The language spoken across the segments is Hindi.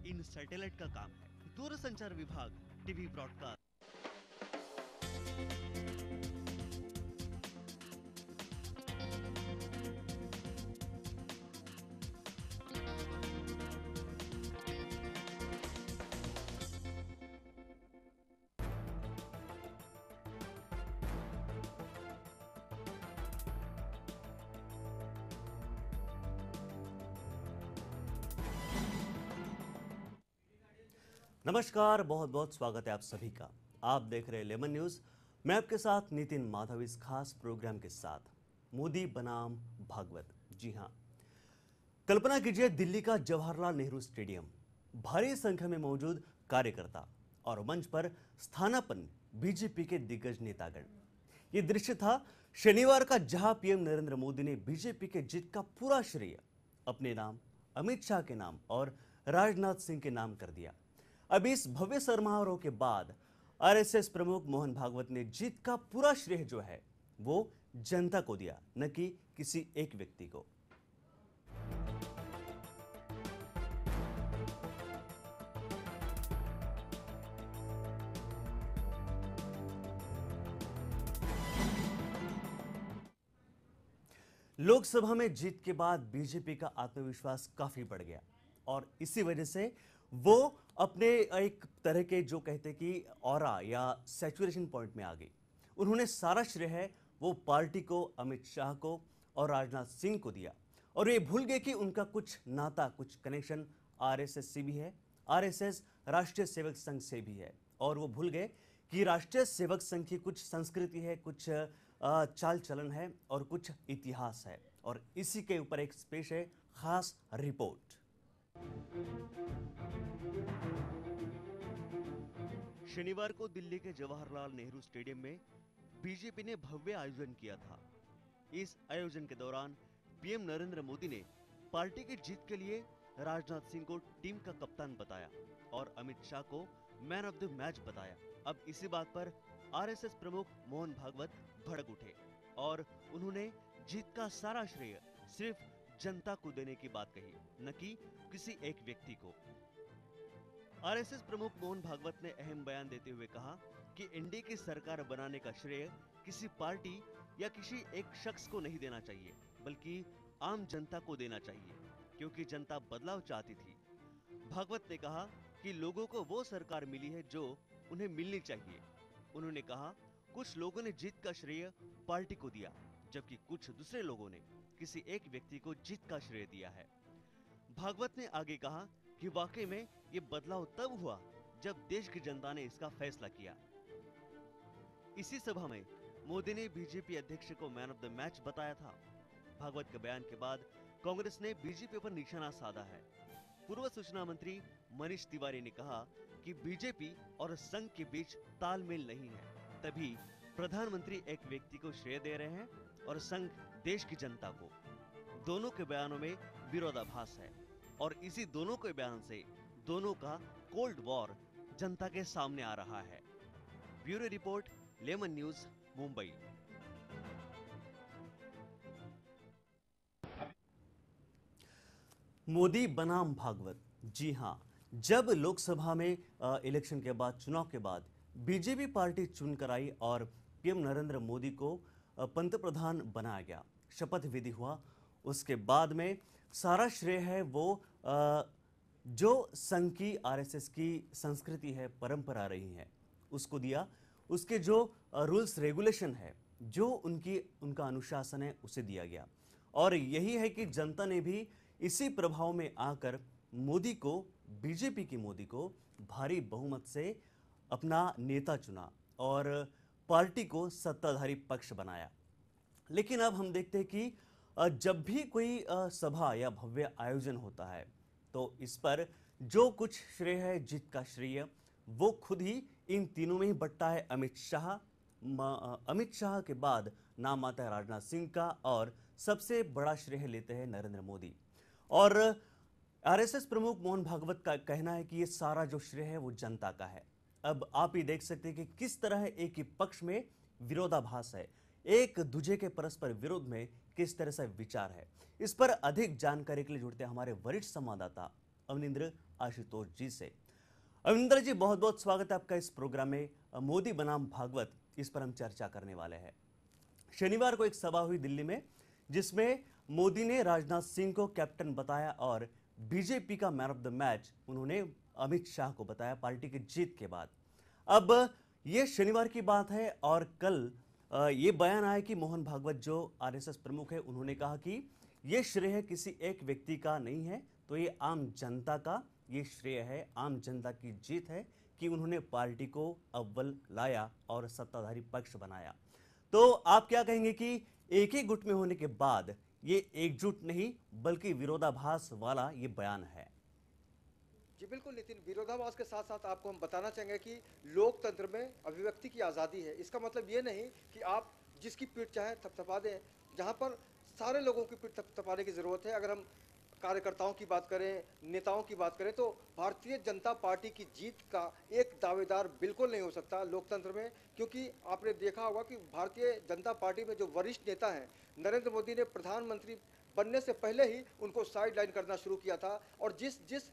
इन सैटेलाइट का काम है। दूरसंचार विभाग, टीवी ब्रॉडकास्ट। नमस्कार, बहुत बहुत स्वागत है आप सभी का। आप देख रहे हैं लेमन न्यूज। मैं आपके साथ नितिन माधव इस खास प्रोग्राम के साथ। मोदी बनाम भागवत। जी हां, कल्पना कीजिए दिल्ली का जवाहरलाल नेहरू स्टेडियम, भारी संख्या में मौजूद कार्यकर्ता और मंच पर स्थानापन्न बीजेपी के दिग्गज नेतागण। ये दृश्य था शनिवार का, जहां पीएम नरेंद्र मोदी ने बीजेपी के जीत का पूरा श्रेय अपने नाम, अमित शाह के नाम और राजनाथ सिंह के नाम कर दिया। अब इस भव्य समारोह के बाद आरएसएस प्रमुख मोहन भागवत ने जीत का पूरा श्रेय जो है वो जनता को दिया, न कि किसी एक व्यक्ति को। लोकसभा में जीत के बाद बीजेपी का आत्मविश्वास काफी बढ़ गया और इसी वजह से वो अपने एक तरह के जो कहते कि ऑरा या सैचुरेशन पॉइंट में आ गई। उन्होंने सारा श्रेय है वो पार्टी को, अमित शाह को और राजनाथ सिंह को दिया और ये भूल गए कि उनका कुछ नाता, कुछ कनेक्शन आरएसएस से भी है, आरएसएस राष्ट्रीय सेवक संघ से भी है। और वो भूल गए कि राष्ट्रीय सेवक संघ की कुछ संस्कृति है, कुछ चाल चलन है और कुछ इतिहास है। और इसी के ऊपर एक पेश है खास रिपोर्ट। शनिवार को दिल्ली के जवाहरलाल नेहरू स्टेडियम में बीजेपी ने भव्य आयोजन किया था। इस आयोजन के दौरान पीएम नरेंद्र मोदी ने पार्टी की जीत के लिए राजनाथ सिंह को टीम का कप्तान बताया और अमित शाह को मैन ऑफ द मैच बताया। अब इसी बात पर आरएसएस प्रमुख मोहन भागवत भड़क उठे और उन्होंने जीत का सारा श्रेय सिर्फ जनता को देने की बात कही, न कि किसी एक व्यक्ति को। आरएसएस प्रमुख मोहन भागवत ने अहम बयान देते हुए कहा कि एनडीए की सरकार बनाने का श्रेय किसी पार्टी या किसी एक शख्स को नहीं देना चाहिए, बल्कि आम जनता को देना चाहिए, क्योंकि जनता बदलाव चाहती थी। भागवत ने कहा कि लोगों को वो सरकार मिली है जो उन्हें मिलनी चाहिए। उन्होंने कहा कुछ लोगों ने जीत का श्रेय पार्टी को दिया, जबकि कुछ दूसरे लोगों ने किसी एक व्यक्ति को जीत का श्रेय दिया है। भागवत ने आगे कहा कि वाकई में ये बदलाव तब हुआ जब देश की जनता ने इसका फैसला किया। इसी सभा में मोदी ने बीजेपी अध्यक्ष को मैन ऑफ द मैच बताया था। भागवत के बयान के बाद कांग्रेस ने बीजेपी पर निशाना साधा है। पूर्व सूचना मंत्री मनीष तिवारी ने कहा कि बीजेपी और संघ के बीच तालमेल नहीं है, तभी प्रधानमंत्री एक व्यक्ति को श्रेय दे रहे हैं और संघ देश की जनता को। दोनों के बयानों में विरोधाभास है और इसी दोनों के बयान से दोनों का कोल्ड वॉर जनता के सामने आ रहा है। Bureau report, lemon news, Mumbai. Modi बनाम भागवत। जी हां, जब लोकसभा में इलेक्शन के बाद, चुनाव के बाद बीजेपी पार्टी चुनकर आई और पीएम नरेंद्र मोदी को पंतप्रधान बनाया गया, शपथ विधि हुआ, उसके बाद में सारा श्रेय है वो जो संघ की, आरएसएस की संस्कृति है, परंपरा रही है, उसको दिया। उसके जो रूल्स रेगुलेशन है, जो उनका अनुशासन है, उसे दिया गया। और यही है कि जनता ने भी इसी प्रभाव में आकर मोदी को, बीजेपी की मोदी को भारी बहुमत से अपना नेता चुना और पार्टी को सत्ताधारी पक्ष बनाया। लेकिन अब हम देखते हैं कि जब भी कोई सभा या भव्य आयोजन होता है तो इस पर जो कुछ श्रेय है, जीत का श्रेय, वो खुद ही इन तीनों में ही बंटता है। अमित शाह के बाद नाम आता है राजनाथ सिंह का और सबसे बड़ा श्रेय लेते हैं नरेंद्र मोदी। और आरएसएस प्रमुख मोहन भागवत का कहना है कि ये सारा जो श्रेय है वो जनता का है। अब आप ही देख सकते हैं कि किस तरह एक ही पक्ष में विरोधाभास है, एक दूजे के परस्पर विरोध में किस तरह से विचार है। इस पर अधिक जानकारी के लिए जुड़ते हैं हमारे वरिष्ठ संवाददाता अवनिंद्र आशुतोष जी से। अवनिंद्र जी, बहुत बहुत स्वागत है आपका इस प्रोग्राम में। मोदी बनाम भागवत, इस पर हम चर्चा करने वाले हैं। शनिवार को एक सभा हुई दिल्ली में, जिसमें मोदी ने राजनाथ सिंह को कैप्टन बताया और बीजेपी का मैन ऑफ द मैच उन्होंने अमित शाह को बताया पार्टी की जीत के बाद। अब ये शनिवार की बात है और कल ये बयान आया कि मोहन भागवत जो आरएसएस प्रमुख है, उन्होंने कहा कि ये श्रेय किसी एक व्यक्ति का नहीं है, तो ये आम जनता का ये श्रेय है, आम जनता की जीत है कि उन्होंने पार्टी को अव्वल लाया और सत्ताधारी पक्ष बनाया। तो आप क्या कहेंगे कि एक ही गुट में होने के बाद ये एकजुट नहीं बल्कि विरोधाभास वाला ये बयान है? जी बिल्कुल नितिन, विरोधाभास के साथ साथ आपको हम बताना चाहेंगे कि लोकतंत्र में अभिव्यक्ति की आज़ादी है। इसका मतलब ये नहीं कि आप जिसकी पीठ चाहे थपथपा दें। जहाँ पर सारे लोगों की पीठ थपथपाने की ज़रूरत है। अगर हम कार्यकर्ताओं की बात करें, नेताओं की बात करें, तो भारतीय जनता पार्टी की जीत का एक दावेदार बिल्कुल नहीं हो सकता लोकतंत्र में, क्योंकि आपने देखा होगा कि भारतीय जनता पार्टी में जो वरिष्ठ नेता हैं, नरेंद्र मोदी ने प्रधानमंत्री बनने से पहले ही उनको साइड लाइन करना शुरू किया था। और जिस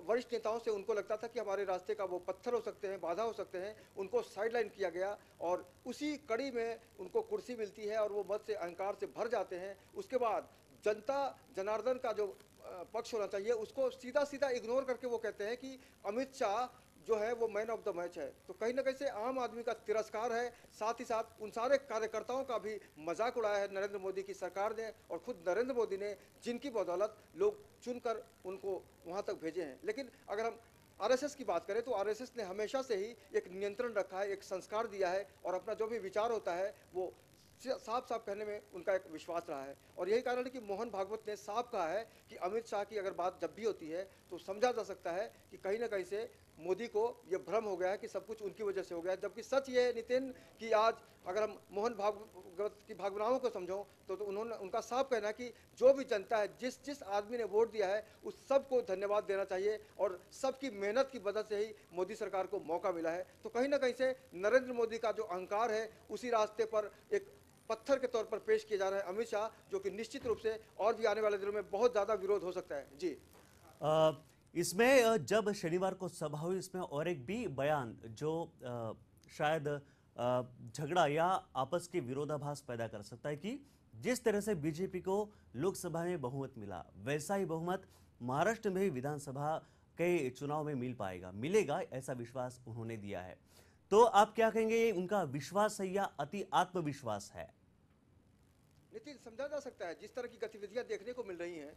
वरिष्ठ नेताओं से उनको लगता था कि हमारे रास्ते का वो पत्थर हो सकते हैं, बाधा हो सकते हैं, उनको साइड लाइन किया गया और उसी कड़ी में उनको कुर्सी मिलती है और वो मत से, अहंकार से भर जाते हैं। उसके बाद जनता जनार्दन का जो पक्ष होना चाहिए, उसको सीधा सीधा इग्नोर करके वो कहते हैं कि अमित शाह जो है वो मैन ऑफ द मैच है। तो कहीं ना कहीं से आम आदमी का तिरस्कार है। साथ ही साथ उन सारे कार्यकर्ताओं का भी मजाक उड़ाया है नरेंद्र मोदी की सरकार ने, और खुद नरेंद्र मोदी ने, जिनकी बदौलत लोग चुनकर उनको वहां तक भेजे हैं। लेकिन अगर हम आरएसएस की बात करें तो आरएसएस ने हमेशा से ही एक नियंत्रण रखा है, एक संस्कार दिया है और अपना जो भी विचार होता है वो साफ साफ कहने में उनका एक विश्वास रहा है। और यही कारण है कि मोहन भागवत ने साफ कहा है कि अमित शाह की अगर बात जब भी होती है तो समझा जा सकता है कि कहीं ना कहीं से मोदी को ये भ्रम हो गया है कि सब कुछ उनकी वजह से हो गया है। जबकि सच ये है नितिन कि आज अगर हम मोहन भागवत की भावनाओं को समझो तो उन्होंने, उनका साफ कहना है कि जो भी जनता है, जिस जिस आदमी ने वोट दिया है, उस सबको धन्यवाद देना चाहिए और सबकी मेहनत की वजह से ही मोदी सरकार को मौका मिला है। तो कहीं ना कहीं से नरेंद्र मोदी का जो अहंकार है, उसी रास्ते पर एक पत्थर के तौर पर पेश किए जा रहे हैं अमित शाह, जो कि निश्चित रूप से और भी आने वाले दिनों में बहुत ज्यादा विरोध हो सकता है। जी इसमें जब शनिवार को सभा हुई, इसमें और एक भी बयान जो शायद झगड़ा या आपस के विरोधाभास पैदा कर सकता है कि जिस तरह से बीजेपी को लोकसभा में बहुमत मिला, वैसा ही बहुमत महाराष्ट्र में भी विधानसभा के चुनाव में मिलेगा, ऐसा विश्वास उन्होंने दिया है। तो आप क्या कहेंगे, ये उनका विश्वास है या अति आत्मविश्वास है? नितिन, समझा जा सकता है जिस तरह की गतिविधियां देखने को मिल रही हैं,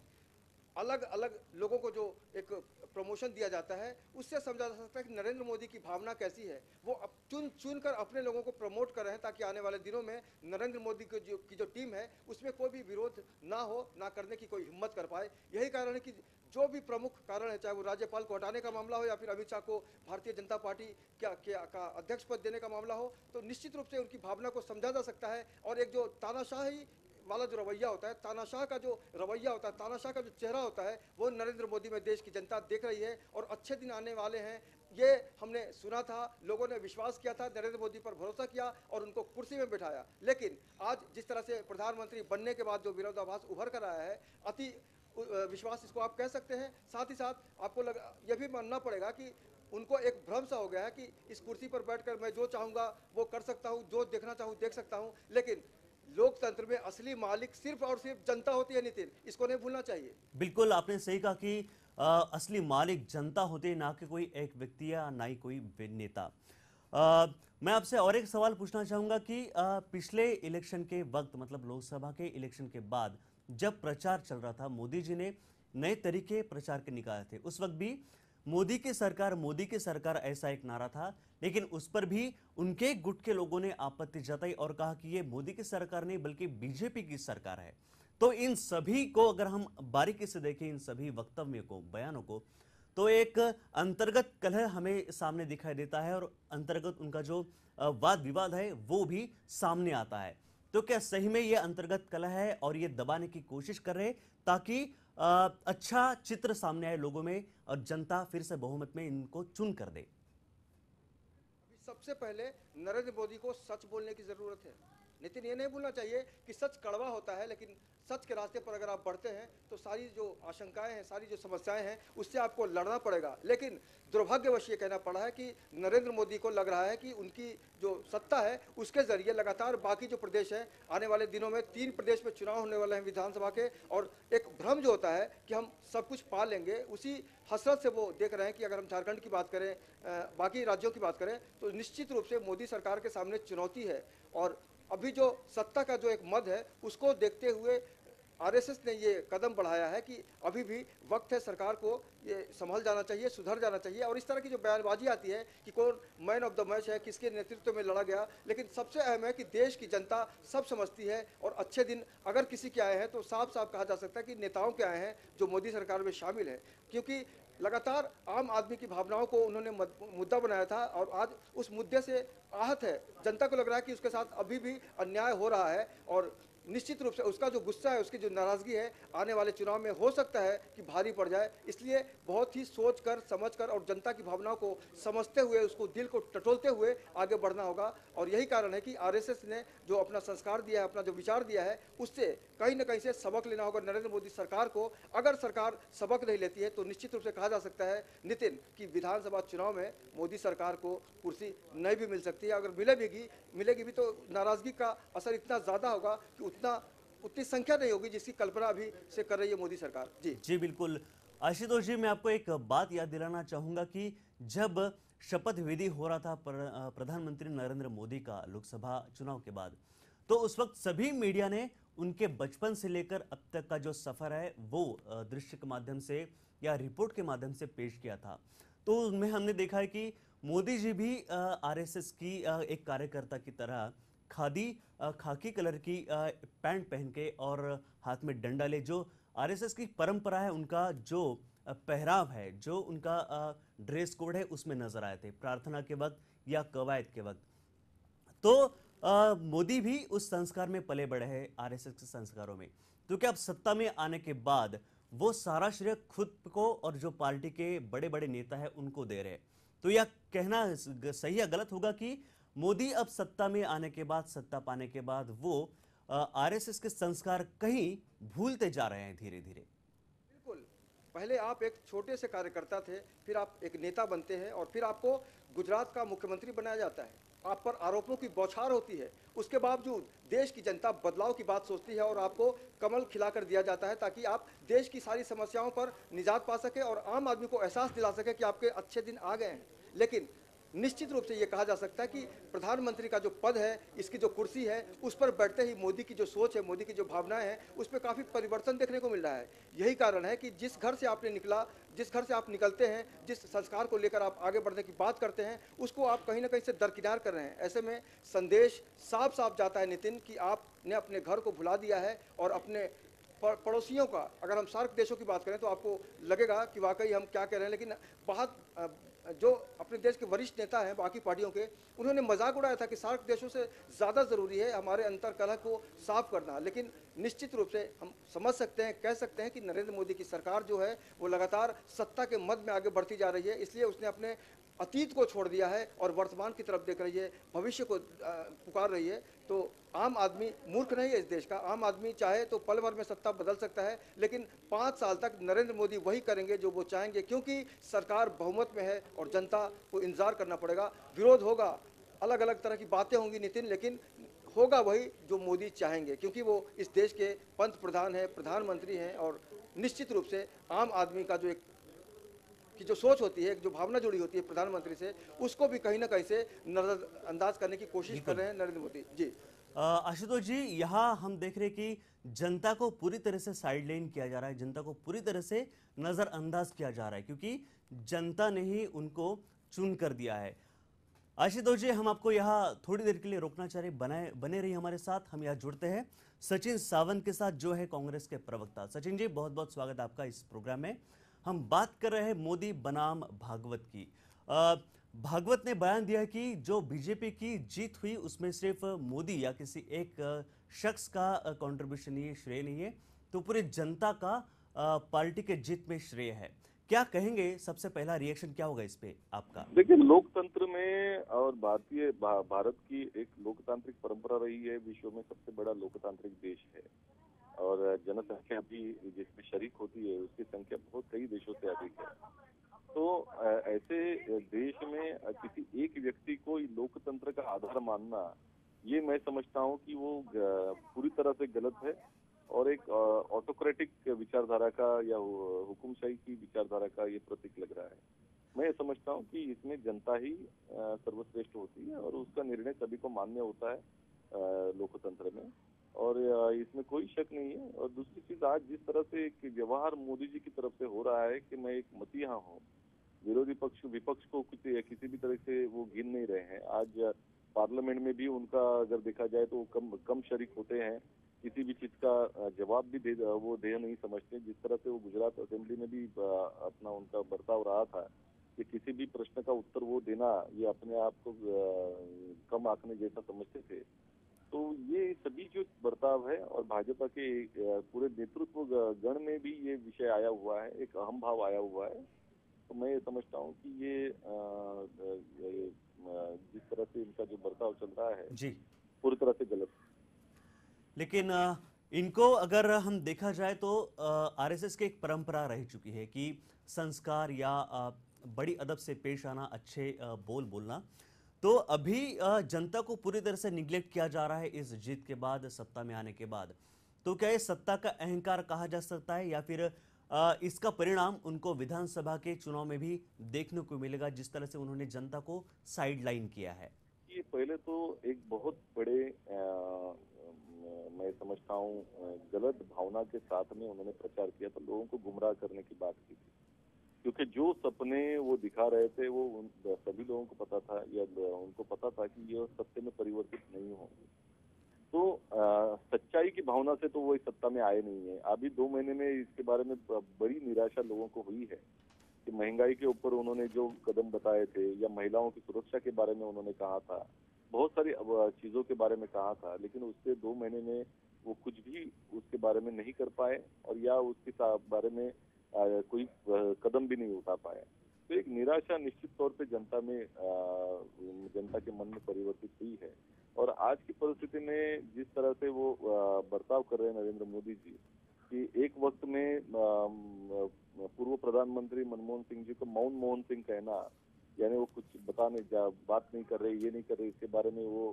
अलग अलग लोगों को जो एक प्रमोशन दिया जाता है, उससे समझा जा सकता है कि नरेंद्र मोदी की भावना कैसी है। वो अब चुन कर अपने लोगों को प्रमोट कर रहे हैं ताकि आने वाले दिनों में नरेंद्र मोदी की जो टीम है उसमें कोई भी विरोध ना हो, ना करने की कोई हिम्मत कर पाए। यही कारण है कि जो भी प्रमुख कारण है, चाहे वो राज्यपाल को हटाने का मामला हो या फिर अमित शाह को भारतीय जनता पार्टी का अध्यक्ष पद देने का मामला हो, तो निश्चित रूप से उनकी भावना को समझा जा सकता है। और एक जो तानाशाही वाला जो रवैया होता है, तानाशाह का जो रवैया होता है, तानाशाह का जो चेहरा होता है, वो नरेंद्र मोदी में देश की जनता देख रही है और अच्छे दिन आने वाले हैं। ये हमने सुना था, लोगों ने विश्वास किया था, नरेंद्र मोदी पर भरोसा किया और उनको कुर्सी में बिठाया। लेकिन आज जिस तरह से प्रधानमंत्री बनने के बाद जो विरोधाभास उभर कर आया है, अति विश्वास इसको आप कह सकते हैं। साथ ही साथ आपको यह भी मानना पड़ेगा कि उनको एक भ्रम सा हो गया है कि इस कुर्सी पर बैठकर मैं जो चाहूँगा वो कर सकता हूँ, जो देखना चाहूँ देख सकता हूँ। लेकिन लोकतंत्र में असली मालिक सिर्फ और सिर्फ जनता होती है नितिन, इसको नहीं भूलना चाहिए। बिल्कुल, आपने सही कहा कि असली मालिक जनता होती है, ना कि कोई एक व्यक्ति या ना ही कोई नेता। मैं आपसे और एक सवाल पूछना चाहूंगा कि पिछले इलेक्शन के वक्त, मतलब लोकसभा के इलेक्शन के बाद जब प्रचार चल रहा था, मोदी जी ने नए तरीके प्रचार के निकाले थे। उस वक्त भी मोदी की सरकार ऐसा एक नारा था, लेकिन उस पर भी उनके गुट के लोगों ने आपत्ति जताई और कहा कि ये मोदी की सरकार नहीं बल्कि बीजेपी की सरकार है। तो इन सभी को अगर हम बारीकी से देखें, इन सभी वक्तव्यों को, बयानों को, तो एक अंतर्गत कलह हमें सामने दिखाई देता है और अंतर्गत उनका जो वाद विवाद है वो भी सामने आता है। तो क्या सही में ये अंतर्गत कलह है और ये दबाने की कोशिश कर रहे ताकि अच्छा चित्र सामने आए लोगों में और जनता फिर से बहुमत में इनको चुन कर दे? सबसे पहले नरेंद्र मोदी को सच बोलने की जरूरत है। नितिन, ये नहीं भूलना चाहिए कि सच कड़वा होता है, लेकिन सच के रास्ते पर अगर आप बढ़ते हैं तो सारी जो आशंकाएं हैं, सारी जो समस्याएं हैं, उससे आपको लड़ना पड़ेगा। लेकिन दुर्भाग्यवश ये कहना पड़ा है कि नरेंद्र मोदी को लग रहा है कि उनकी जो सत्ता है उसके जरिए लगातार बाकी जो प्रदेश हैं, आने वाले दिनों में 3 प्रदेश में चुनाव होने वाले हैं विधानसभा के, और एक भ्रम जो होता है कि हम सब कुछ पा लेंगे, उसी हसरत से वो देख रहे हैं कि अगर हम झारखंड की बात करें, बाकी राज्यों की बात करें, तो निश्चित रूप से मोदी सरकार के सामने चुनौती है। और अभी जो सत्ता का जो एक मद है, उसको देखते हुए आरएसएस ने ये कदम बढ़ाया है कि अभी भी वक्त है, सरकार को ये संभल जाना चाहिए, सुधर जाना चाहिए। और इस तरह की जो बयानबाजी आती है कि कौन मैन ऑफ द मैच है, किसके नेतृत्व में लड़ा गया, लेकिन सबसे अहम है कि देश की जनता सब समझती है, और अच्छे दिन अगर किसी के आए हैं तो साफ साफ कहा जा सकता है कि नेताओं के आए हैं जो मोदी सरकार में शामिल हैं, क्योंकि लगातार आम आदमी की भावनाओं को उन्होंने मुद्दा बनाया था, और आज उस मुद्दे से आहत है। जनता को लग रहा है कि उसके साथ अभी भी अन्याय हो रहा है, और निश्चित रूप से उसका जो गुस्सा है, उसकी जो नाराजगी है, आने वाले चुनाव में हो सकता है कि भारी पड़ जाए। इसलिए बहुत ही सोच कर, समझ कर और जनता की भावनाओं को समझते हुए, उसको दिल को टटोलते हुए आगे बढ़ना होगा। और यही कारण है कि आरएसएस ने जो अपना संस्कार दिया है, अपना जो विचार दिया है, उससे कहीं ना कहीं से सबक लेना होगा नरेंद्र मोदी सरकार को। अगर सरकार सबक नहीं लेती है तो निश्चित रूप से कहा जा सकता है नितिन कि विधानसभा चुनाव में मोदी सरकार को कुर्सी नहीं भी मिल सकती है। अगर मिलेगी भी तो नाराजगी का असर इतना ज्यादा होगा कि उतनी संख्या नहीं होगी जिसकी कल्पना अभी से कर रही है मोदी सरकार। जी बिल्कुल। आशुतोष जी, मैं आपको एक बात याद दिलाना चाहूंगा कि जब शपथ विधि हो रहा था प्रधानमंत्री नरेंद्र मोदी का लोकसभा चुनाव के बाद, तो उस वक्त सभी मीडिया ने उनके बचपन से लेकर अब तक का जो सफर है वो दृश्य के माध्यम से या रिपोर्ट के माध्यम से पेश किया था। तो उसमें हमने देखा है कि मोदी जी भी आरएसएस की एक कार्यकर्ता की तरह खाकी कलर की पैंट पहन के और हाथ में डंडा ले, जो आरएसएस की परंपरा है, उनका जो पहराव है, जो उनका ड्रेस कोड है, उसमें नजर आए थे प्रार्थना के वक्त या कवायद के वक्त। तो मोदी भी उस संस्कार में पले बढ़े हैं, आरएसएस के संस्कारों में। तो क्या अब सत्ता में आने के बाद वो सारा श्रेय खुद को और जो पार्टी के बड़े बड़े नेता है उनको दे रहे हैं? तो यह कहना सही या गलत होगा कि मोदी अब सत्ता में आने के बाद, सत्ता पाने के बाद वो आरएसएस के संस्कार कहीं भूलते जा रहे हैं धीरे धीरे? बिल्कुल। पहले आप एक छोटे से कार्यकर्ता थे, फिर आप एक नेता बनते हैं, और फिर आपको गुजरात का मुख्यमंत्री बनाया जाता है। आप पर आरोपों की बौछार होती है, उसके बावजूद देश की जनता बदलाव की बात सोचती है और आपको कमल खिलाकर दिया जाता है, ताकि आप देश की सारी समस्याओं पर निजात पा सके और आम आदमी को एहसास दिला सके कि आपके अच्छे दिन आ गए हैं। लेकिन निश्चित रूप से ये कहा जा सकता है कि प्रधानमंत्री का जो पद है, इसकी जो कुर्सी है, उस पर बैठते ही मोदी की जो सोच है, मोदी की जो भावनाएं हैं, उस पर काफ़ी परिवर्तन देखने को मिल रहा है। यही कारण है कि जिस घर से आप निकलते हैं, जिस संस्कार को लेकर आप आगे बढ़ने की बात करते हैं, उसको आप कहीं ना कहीं से दरकिनार कर रहे हैं। ऐसे में संदेश साफ साफ जाता है नितिन कि आपने अपने घर को भुला दिया है, और अपने पड़ोसियों का, अगर हम सार्क देशों की बात करें तो आपको लगेगा कि वाकई हम क्या कह रहे हैं, लेकिन बहुत जो अपने देश के वरिष्ठ नेता हैं बाकी पार्टियों के, उन्होंने मजाक उड़ाया था कि सार्क देशों से ज़्यादा ज़रूरी है हमारे अंतर कलह को साफ करना। लेकिन निश्चित रूप से हम समझ सकते हैं, कह सकते हैं कि नरेंद्र मोदी की सरकार जो है वो लगातार सत्ता के मद में आगे बढ़ती जा रही है। इसलिए उसने अपने अतीत को छोड़ दिया है और वर्तमान की तरफ देख रही है, भविष्य को पुकार रही है। तो आम आदमी मूर्ख नहीं है इस देश का। आम आदमी चाहे तो पल भर में सत्ता बदल सकता है, लेकिन 5 साल तक नरेंद्र मोदी वही करेंगे जो वो चाहेंगे, क्योंकि सरकार बहुमत में है और जनता को इंतजार करना पड़ेगा। विरोध होगा, अलग अलग तरह की बातें होंगी नितिन, लेकिन होगा वही जो मोदी चाहेंगे, क्योंकि वो इस देश के पंत प्रधान हैं, प्रधानमंत्री हैं। और निश्चित रूप से आम आदमी का जो सोच होती है, जो भावना जुड़ी होती है प्रधानमंत्री से, उसको भी कहीं ना कहीं से नजरअंदाज करने की कोशिश कर रहे हैं नरेंद्र मोदी जी। आशुतोष जी, यहाँ हम देख रहे हैं कि जनता को पूरी तरह से साइडलाइन किया जा रहा है, जनता को पूरी तरह से नजरअंदाज किया जा रहा है, क्योंकि जनता ने ही उनको चुन कर दिया है। आशुतोष जी, हम आपको यहाँ थोड़ी देर के लिए रोकना चाह रहे, बने रहिए हमारे साथ। हम यहाँ जुड़ते हैं सचिन सावंत के साथ, जो है कांग्रेस के प्रवक्ता। सचिन जी, बहुत बहुत स्वागत है आपका इस प्रोग्राम में। हम बात कर रहे हैं मोदी बनाम भागवत की। भागवत ने बयान दिया कि जो बीजेपी की जीत हुई उसमें सिर्फ मोदी या किसी एक शख्स का कंट्रीब्यूशन नहीं है, श्रेय नहीं है, तो पूरी जनता का पार्टी के जीत में श्रेय है। क्या कहेंगे, सबसे पहला रिएक्शन क्या होगा इस पे आपका? देखिए, लोकतंत्र में और भारत की एक लोकतांत्रिक परंपरा रही है, विश्व में सबसे बड़ा लोकतांत्रिक देश है और जनसंख्या भी जिसमें शरीक होती है उसकी संख्या बहुत कई देशों से अधिक है। तो ऐसे देश में किसी एक व्यक्ति को लोकतंत्र का आधार मानना, ये मैं समझता हूँ कि वो पूरी तरह से गलत है और एक ऑटोक्रेटिक विचारधारा का या हुकुमशाही की विचारधारा का ये प्रतीक लग रहा है। मैं ये समझता हूँ कि इसमें जनता ही सर्वश्रेष्ठ होती है और उसका निर्णय सभी को मान्य होता है लोकतंत्र में, और इसमें कोई शक नहीं है। और दूसरी चीज, आज जिस तरह से एक व्यवहार मोदी जी की तरफ से हो रहा है कि मैं एक मसीहा हूँ, विरोधी पक्ष विपक्ष को किसी भी तरह से वो गिन नहीं रहे हैं। आज पार्लियामेंट में भी उनका अगर देखा जाए तो वो कम शरीक होते हैं, किसी भी चीज का जवाब भी वो दे नहीं समझते। जिस तरह से वो गुजरात असेंबली में भी अपना उनका बर्ताव रहा था कि किसी भी प्रश्न का उत्तर वो देना ये अपने आप को कम आंकने जैसा समझते थे। तो ये सभी जो बर्ताव है और भाजपा के पूरे नेतृत्व गण में भी ये विषय आया हुआ है, एक अहम भाव आया हुआ है। तो मैं ये समझता हूँ कि ये जिस तरह से इनका जो बर्ताव चल रहा है जी, पूरी तरह से गलत है। लेकिन इनको अगर हम देखा जाए तो आरएसएस की एक परंपरा रह चुकी है कि संस्कार या बड़ी अदब से पेश आना, अच्छे बोल बोलना। तो अभी जनता को पूरी तरह से निग्लेक्ट किया जा रहा है इस जीत के बाद, सत्ता में आने के बाद। तो क्या ये सत्ता का अहंकार कहा जा सकता है, या फिर इसका परिणाम उनको विधानसभा के चुनाव में भी देखने को मिलेगा, जिस तरह से उन्होंने जनता को साइडलाइन किया है? ये पहले तो एक बहुत बड़े मैं समझता हूँ गलत भावना के साथ में उन्होंने प्रचार किया, तो लोगों को गुमराह करने की बात की थी। क्योंकि जो सपने वो दिखा रहे थे वो सभी लोगों को पता था, या उनको पता था कि ये सत्य में परिवर्तित नहीं होंगे। तो सच्चाई की भावना से तो वो इस सत्ता में आए नहीं है। अभी 2 महीने में इसके बारे में बड़ी निराशा लोगों को हुई है कि महंगाई के ऊपर उन्होंने जो कदम बताए थे, या महिलाओं की सुरक्षा के बारे में उन्होंने कहा था, बहुत सारी चीजों के बारे में कहा था, लेकिन उसके 2 महीने में वो कुछ भी उसके बारे में नहीं कर पाए, और या उसके बारे में कोई कदम भी नहीं उठा पाए। तो एक निराशा निश्चित तौर पे जनता के मन में परिवर्तित हुई है। और आज की परिस्थिति में जिस तरह से वो बर्ताव कर रहे हैं नरेंद्र मोदी जी, कि एक वक्त में पूर्व प्रधानमंत्री मनमोहन सिंह जी को मौन मोहन सिंह कहना, यानी वो कुछ बात नहीं कर रहे, ये नहीं कर रहे, इसके बारे में वो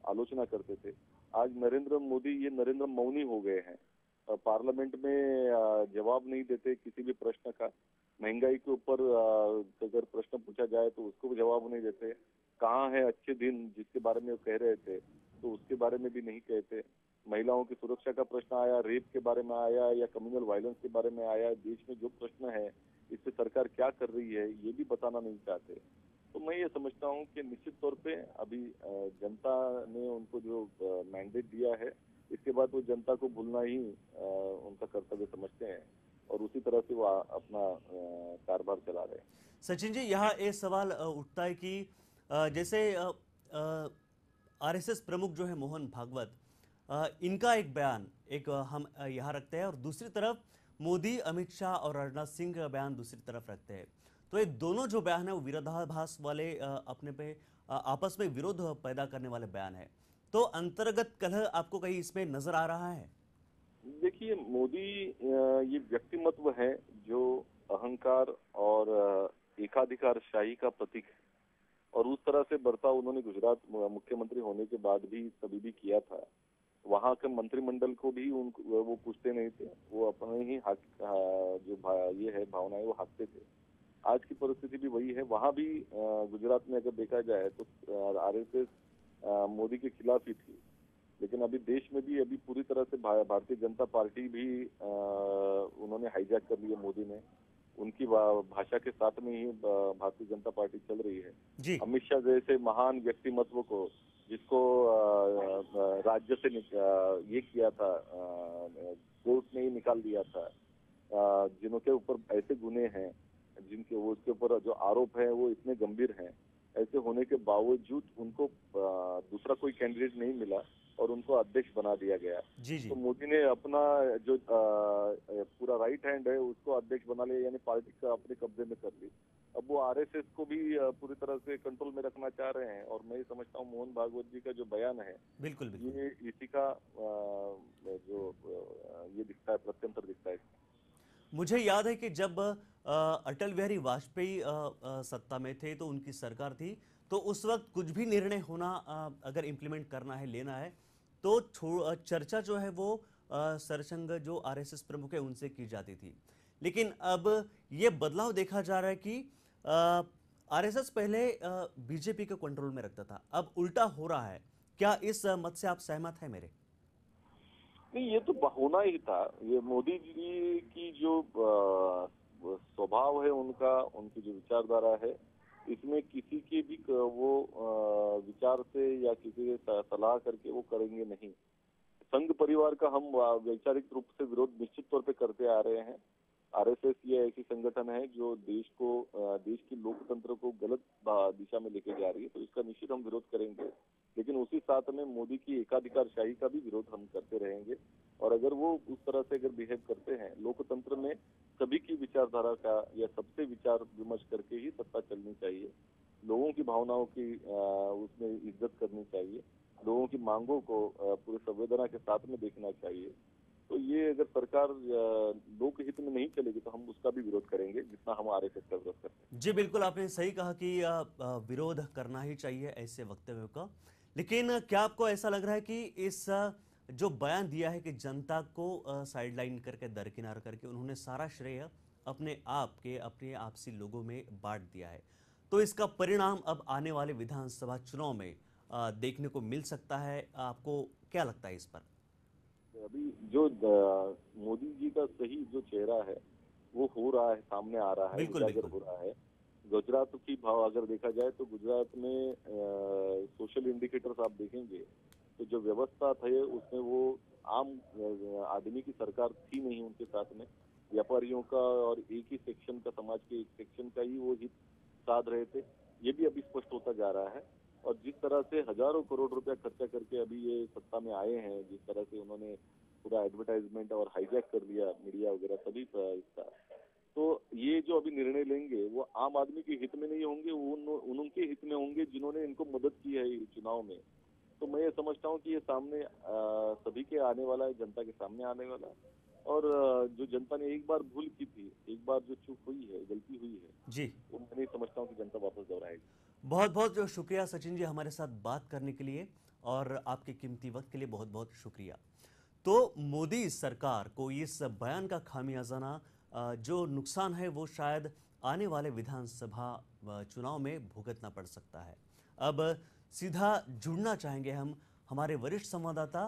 आलोचना करते थे। आज नरेंद्र मौनी हो गए हैं। पार्लियामेंट में जवाब नहीं देते किसी भी प्रश्न का। महंगाई के ऊपर अगर प्रश्न पूछा जाए तो उसको भी जवाब नहीं देते। कहाँ है अच्छे दिन जिसके बारे में वो कह रहे थे, तो उसके बारे में भी नहीं कहते। महिलाओं की सुरक्षा का प्रश्न आया, रेप के बारे में आया, या कम्युनल वायलेंस के बारे में आया, देश में जो प्रश्न है इससे सरकार क्या कर रही है ये भी बताना नहीं चाहते। तो मैं ये समझता हूँ कि निश्चित तौर पे अभी जनता ने उनको जो मैंडेट दिया है, इसके बाद वो जनता को भूलना ही उनका कर्तव्य समझते हैं, और उसी तरह से वो अपना कारभार चला रहे हैं। सचिन जी, यहाँ एक सवाल उठता है कि जैसे आरएसएस प्रमुख जो है मोहन भागवत, इनका एक बयान हम यहाँ रखते हैं, और दूसरी तरफ मोदी, अमित शाह और राजनाथ सिंह का बयान दूसरी तरफ रखते हैं। तो ये दोनों जो बयान है वो विरोधाभास वाले, अपने पे आपस में विरोध पैदा करने वाले बयान है। तो अंतर्गत कलह आपको कहीं इसमें नजर आ रहा है? देखिए, मोदी ये व्यक्तिमत्व है जो अहंकार और एकाधिकारशाही का प्रतीक है, और उस तरह से बर्ताव उन्होंने गुजरात मुख्यमंत्री होने के बाद भी कभी भी किया था। वहां के मंत्रिमंडल को भी वो पूछते नहीं थे, वो अपने ही ये है भावना है वो हाँकते थे। आज की परिस्थिति भी वही है। वहां भी गुजरात में अगर देखा जाए तो आरएसएस मोदी के खिलाफ ही थी, लेकिन अभी देश में भी अभी पूरी तरह से भारतीय जनता पार्टी भी उन्होंने हाईजैक कर लिया। मोदी ने उनकी भाषा के साथ में ही भारतीय जनता पार्टी चल रही है। जी। अमित शाह जैसे महान व्यक्तिमत्व को, जिसको राज्य से ये किया था, कोर्ट ने ही निकाल दिया था, जिनके ऊपर ऐसे गुने हैं, उसके ऊपर जो आरोप है वो इतने गंभीर हैं, ऐसे होने के बावजूद उनको दूसरा कोई कैंडिडेट नहीं मिला और उनको अध्यक्ष बना दिया गया। जी जी तो मोदी ने अपना जो पूरा राइट हैंड है उसको अध्यक्ष बना लिया, यानी पार्टी का अपने कब्जे में कर ली। अब वो आरएसएस को भी पूरी तरह से कंट्रोल में रखना चाह रहे हैं, और मैं समझता हूँ मोहन भागवत जी का जो बयान है बिल्कुल बिल्कुल। ये इसी का ये दिखता है, प्रत्यंतर दिखता है। मुझे याद है कि जब अटल बिहारी वाजपेयी सत्ता में थे तो उनकी सरकार थी, तो उस वक्त कुछ भी निर्णय होना अगर इम्प्लीमेंट करना है, लेना है, तो चर्चा जो है वो सरसंघ जो आरएसएस प्रमुख है उनसे की जाती थी। लेकिन अब ये बदलाव देखा जा रहा है कि आरएसएस पहले बीजेपी को कंट्रोल में रखता था, अब उल्टा हो रहा है। क्या इस मत से आप सहमत हैं मेरे? नहीं, ये तो होना ही था। ये मोदी जी की जो स्वभाव है उनका, उनकी जो विचारधारा है, इसमें किसी के भी वो विचार से या किसी के सलाह करके वो करेंगे नहीं। संघ परिवार का हम वैचारिक रूप से विरोध निश्चित तौर पे करते आ रहे हैं। आरएसएस ये ऐसी संगठन है जो देश की लोकतंत्र को गलत दिशा में लेके जा रही है, तो इसका निश्चित हम विरोध करेंगे। लेकिन उसी साथ में मोदी की एकाधिकारशाही का भी विरोध हम करते रहेंगे। और अगर वो उस तरह से अगर बिहेव करते हैं, लोकतंत्र में सभी की विचारधारा का या सबसे विचार विमर्श करके ही सत्ता चलनी चाहिए। लोगों की भावनाओं की उसमें इज्जत करनी चाहिए, लोगों की मांगों को पूरी संवेदना के साथ में देखना चाहिए। तो ये अगर सरकार लोकहित में नहीं चलेगी तो हम उसका भी विरोध करेंगे, जितना हम आरएसएस का विरोध करते हैं। जी बिल्कुल, आपने सही कहा कि विरोध करना ही चाहिए ऐसे वक्तव्यों का। लेकिन क्या आपको ऐसा लग रहा है कि इस जो बयान दिया है कि जनता को साइडलाइन करके, दरकिनार करके उन्होंने सारा श्रेय अपने आपसी लोगों में बांट दिया है, तो इसका परिणाम अब आने वाले विधानसभा चुनाव में देखने को मिल सकता है? आपको क्या लगता है इस पर? अभी जो मोदी जी का सही जो चेहरा है वो हो रहा है, सामने आ रहा है, बिल्कुल उजागर बिल्कुल। हो रहा है। गुजरात की भाव अगर देखा जाए तो गुजरात में सोशल इंडिकेटर्स आप देखेंगे तो जो व्यवस्था थे उसमें वो आम आदमी की सरकार थी नहीं उनके साथ में। व्यापारियों का और एक ही सेक्शन का, समाज के एक सेक्शन का ही वो हित साध रहे थे। ये भी अभी स्पष्ट होता जा रहा है। और जिस तरह से हजारों करोड़ रुपया खर्चा करके अभी ये सत्ता में आए हैं, जिस तरह से उन्होंने पूरा एडवर्टाइजमेंट और हाईजैक कर दिया मीडिया वगैरह सभी इसका, तो ये जो अभी निर्णय लेंगे वो आम आदमी के हित में नहीं होंगे, वो उनके हित में होंगे जिन्होंने इनको मदद की है चुनाव में। तो मैं ये समझता हूँ कि ये सामने सभी के आने वाला है, जनता के सामने आने वाला है। और जो जनता ने एक बार भूल की थी, एक बार जो चूक हुई है, गलती हुई है, जी, वो मैं नहीं समझता हूँ कि जनता वापस दोहराएगी। बहुत बहुत शुक्रिया सचिन जी हमारे साथ बात करने के लिए, और आपके कीमती वक्त के लिए बहुत बहुत शुक्रिया। तो मोदी सरकार को इस बयान का खामियाजाना, जो नुकसान है वो शायद आने वाले विधानसभा चुनाव में भुगतना पड़ सकता है। अब सीधा जुड़ना चाहेंगे हम हमारे वरिष्ठ संवाददाता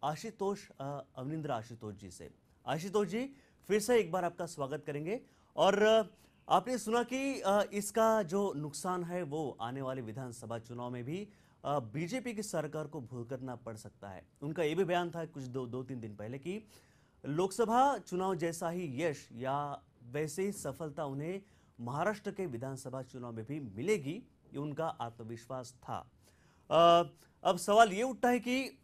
अवनिंद्र आशुतोष जी से। आशुतोष जी, फिर से एक बार आपका स्वागत करेंगे। और आपने सुना कि इसका जो नुकसान है वो आने वाले विधानसभा चुनाव में भी बीजेपी की सरकार को भुगतना पड़ सकता है। उनका ये भी बयान था कुछ दो तीन दिन पहले कि लोकसभा चुनाव जैसा ही यश या वैसे ही सफलता उन्हें महाराष्ट्र के विधानसभा चुनाव में भी मिलेगी, ये उनका आत्मविश्वास था। अब सवाल ये उठता है कि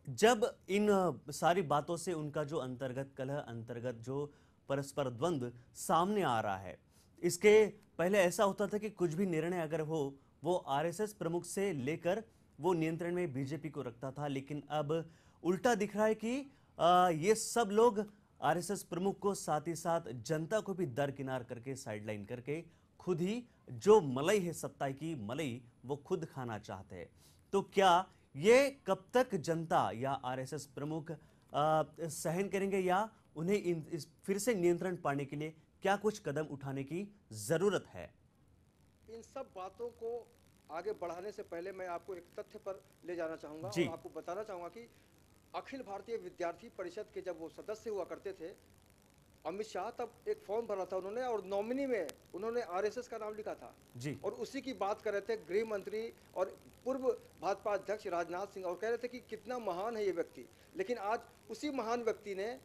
जब इन सारी बातों से उनका जो अंतर्गत कलह, अंतर्गत जो परस्पर द्वंद्व सामने आ रहा है, इसके पहले ऐसा होता था कि कुछ भी निर्णय अगर हो वो आरएसएस प्रमुख से लेकर वो नियंत्रण में बीजेपी को रखता था। लेकिन अब उल्टा दिख रहा है कि ये सब लोग आरएसएस प्रमुख को साथ ही साथ जनता को भी दरकिनार करके, साइडलाइन करके खुद ही जो मलाई है, सत्ता की मलाई, वो खुद खाना चाहते हैं। तो क्या ये कब तक जनता या आरएसएस प्रमुख सहन करेंगे, या उन्हें इस फिर से नियंत्रण पाने के लिए क्या कुछ कदम उठाने की जरूरत है? इन सब बातों को आगे बढ़ाने से पहले मैं आपको एक तथ्य पर ले जाना चाहूंगा जी। और आपको बताना चाहूंगा कि अखिल भारतीय विद्यार्थी परिषद के जब वो सदस्य हुआ करते थे, अमित शाह तब एक फॉर्म भरा था उन्होंने, और नॉमिनी में उन्होंने आरएसएस का नाम लिखा था जी। और उसी की बात कर रहे थे गृह मंत्री और पूर्व भाजपा अध्यक्ष राजनाथ सिंह, और कह रहे थे कि कितना महान है ये व्यक्ति। लेकिन आज उसी महान व्यक्ति ने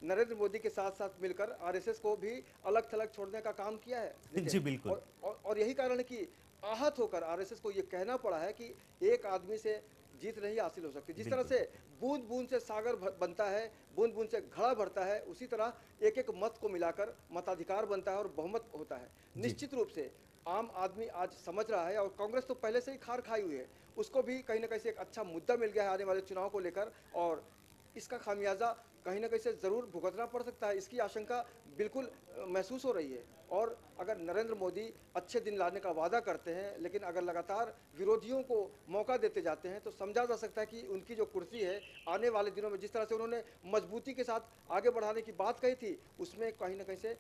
नरेंद्र मोदी के साथ साथ मिलकर आरएसएस को भी अलग थलग छोड़ने का काम किया है। जी बिल्कुल। और यही कारण है कि आहत होकर आरएसएस को ये कहना पड़ा है कि एक आदमी से जीत नहीं हासिल हो सकती। जिस तरह से बूंद बूंद से सागर बनता है, बूंद बूंद से घड़ा भरता है, उसी तरह एक एक मत को मिलाकर मताधिकार बनता है और बहुमत होता है। निश्चित रूप से आम आदमी आज समझ रहा है, और कांग्रेस तो पहले से ही खार खाई हुई है, उसको भी कहीं ना कहीं से एक अच्छा मुद्दा मिल गया है आने वाले चुनाव को लेकर, और इसका खामियाजा कहीं ना कहीं से जरूर भुगतना पड़ सकता है। इसकी आशंका बिल्कुल महसूस हो रही है। और अगर नरेंद्र मोदी अच्छे दिन लाने का वादा करते हैं, लेकिन अगर लगातार विरोधियों को मौका देते जाते हैं, तो समझा जा सकता है कि उनकी जो कुर्सी है आने वाले दिनों में, जिस तरह से उन्होंने मजबूती के साथ आगे बढ़ाने की बात कही थी, उसमें कहीं ना कहीं से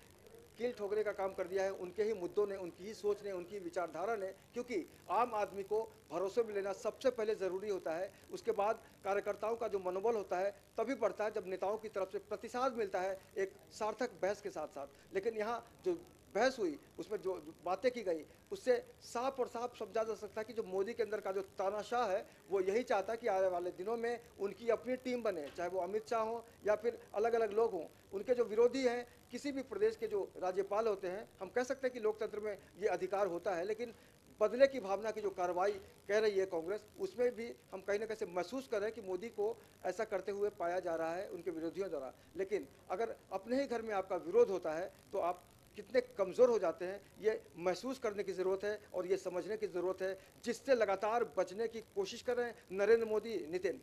कील ठोकने का काम कर दिया है उनके ही मुद्दों ने, उनकी ही सोच ने, उनकी विचारधारा ने। क्योंकि आम आदमी को भरोसे में लेना सबसे पहले ज़रूरी होता है, उसके बाद कार्यकर्ताओं का जो मनोबल होता है तभी बढ़ता है जब नेताओं की तरफ से प्रतिसाद मिलता है एक सार्थक बहस के साथ साथ। लेकिन यहाँ जो बहस हुई, उसमें जो बातें की गई, उससे साफ और साफ समझा जा सकता है कि जो मोदी के अंदर का जो तानाशाह है वो यही चाहता है कि आने वाले दिनों में उनकी अपनी टीम बने, चाहे वो अमित शाह हो या फिर अलग अलग लोग हों। उनके जो विरोधी हैं, किसी भी प्रदेश के जो राज्यपाल होते हैं, हम कह सकते हैं कि लोकतंत्र में ये अधिकार होता है, लेकिन बदले की भावना की जो कार्रवाई कह रही है कांग्रेस, उसमें भी हम कहीं ना कहीं से महसूस कर रहे हैं कि मोदी को ऐसा करते हुए पाया जा रहा है उनके विरोधियों द्वारा। लेकिन अगर अपने ही घर में आपका विरोध होता है तो आप कितने कमज़ोर हो जाते हैं, ये महसूस करने की ज़रूरत है और ये समझने की ज़रूरत है, जिससे लगातार बचने की कोशिश कर रहे हैं नरेंद्र मोदी। नितिन,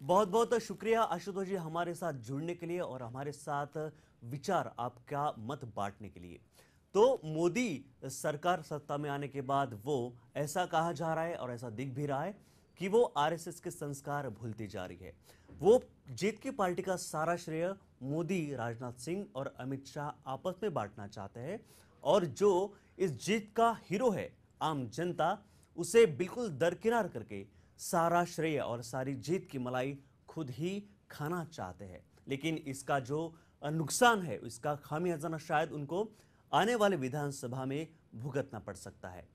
बहुत बहुत शुक्रिया आशुतोष जी हमारे साथ जुड़ने के लिए और हमारे साथ विचार, आपका मत बांटने के लिए। तो मोदी सरकार सत्ता में आने के बाद वो ऐसा कहा जा रहा है और ऐसा दिख भी रहा है कि वो आरएसएस के संस्कार भूलती जा रही है। वो जीत की पार्टी का सारा श्रेय मोदी, राजनाथ सिंह और अमित शाह आपस में बांटना चाहते हैं, और जो इस जीत का हीरो है आम जनता, उसे बिल्कुल दरकिनार करके सारा श्रेय और सारी जीत की मलाई खुद ही खाना चाहते हैं। लेकिन इसका जो नुकसान है, इसका खामियाजा शायद उनको आने वाले विधानसभा में भुगतना पड़ सकता है।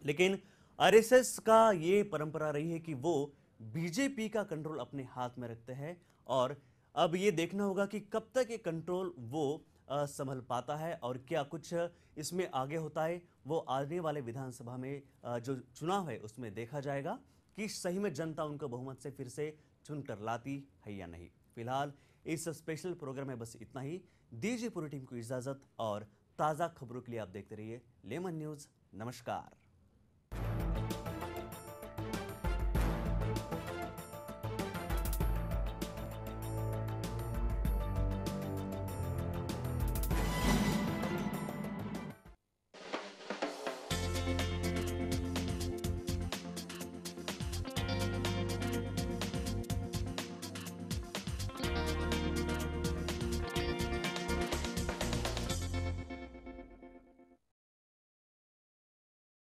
लेकिन आरएसएस का ये परंपरा रही है कि वो बीजेपी का कंट्रोल अपने हाथ में रखते हैं, और अब ये देखना होगा कि कब तक ये कंट्रोल वो संभल पाता है और क्या कुछ इसमें आगे होता है। वो आने वाले विधानसभा में जो चुनाव है उसमें देखा जाएगा कि सही में जनता उनको बहुमत से फिर से चुनकर लाती है या नहीं। फिलहाल इस स्पेशल प्रोग्राम में बस इतना ही। दीजिए पूरी टीम को इजाजत, और ताज़ा खबरों के लिए आप देखते रहिए लेमन न्यूज़। नमस्कार।